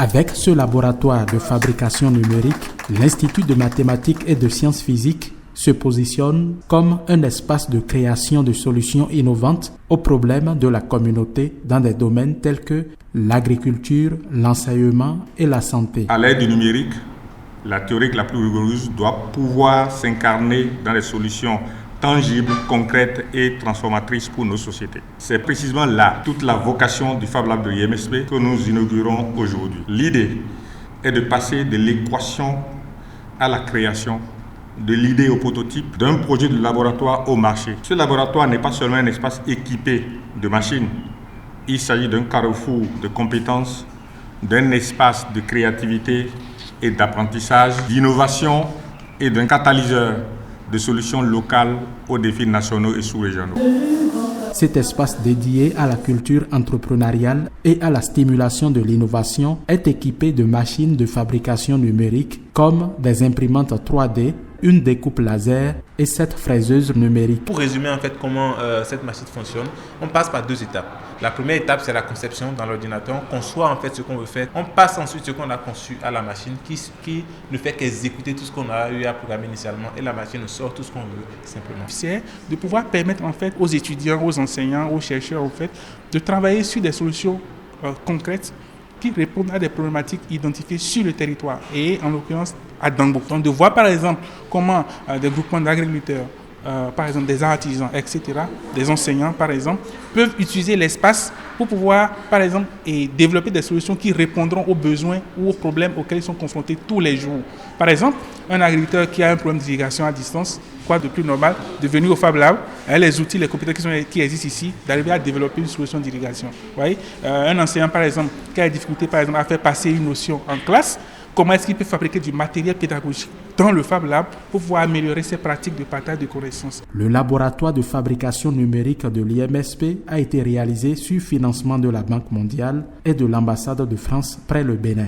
Avec ce laboratoire de fabrication numérique, l'Institut de mathématiques et de sciences physiques se positionne comme un espace de création de solutions innovantes aux problèmes de la communauté dans des domaines tels que l'agriculture, l'enseignement et la santé. À l'ère du numérique, la théorie la plus rigoureuse doit pouvoir s'incarner dans des solutions tangibles, concrètes et transformatrices pour nos sociétés. C'est précisément là toute la vocation du Fab Lab de l'IMSP que nous inaugurons aujourd'hui. L'idée est de passer de l'équation à la création, de l'idée au prototype, d'un projet de laboratoire au marché. Ce laboratoire n'est pas seulement un espace équipé de machines. Il s'agit d'un carrefour de compétences, d'un espace de créativité et d'apprentissage, d'innovation et d'un catalyseur de solutions locales aux défis nationaux et sous-régionaux. Cet espace dédié à la culture entrepreneuriale et à la stimulation de l'innovation est équipé de machines de fabrication numérique comme des imprimantes 3D, une découpe laser et 7 fraiseuses numériques. Pour résumer en fait comment cette machine fonctionne, on passe par 2 étapes. La première étape, c'est la conception dans l'ordinateur. On conçoit en fait ce qu'on veut faire. On passe ensuite ce qu'on a conçu à la machine qui ne fait qu'exécuter tout ce qu'on a eu à programmer initialement et la machine nous sort tout ce qu'on veut simplement. C'est de pouvoir permettre en fait aux étudiants, aux enseignants, aux chercheurs en fait de travailler sur des solutions concrètes qui répondent à des problématiques identifiées sur le territoire et en l'occurrence à Dangbo. Donc de voir par exemple comment des groupements d'agriculteurs, par exemple des artisans, etc., des enseignants par exemple, peuvent utiliser l'espace pour pouvoir par exemple développer des solutions qui répondront aux besoins ou aux problèmes auxquels ils sont confrontés tous les jours. Par exemple, un agriculteur qui a un problème d'irrigation à distance, quoi de plus normal, de venir au Fab Lab, les outils, les compétences qui existent ici, d'arriver à développer une solution d'irrigation. Vous voyez, un enseignant par exemple qui a des difficultés par exemple à faire passer une notion en classe, comment est-ce qu'il peut fabriquer du matériel pédagogique dans le Fab Lab pour pouvoir améliorer ses pratiques de partage de connaissances. Le laboratoire de fabrication numérique de l'IMSP a été réalisé sur financement de la Banque mondiale et de l'ambassade de France près le Bénin.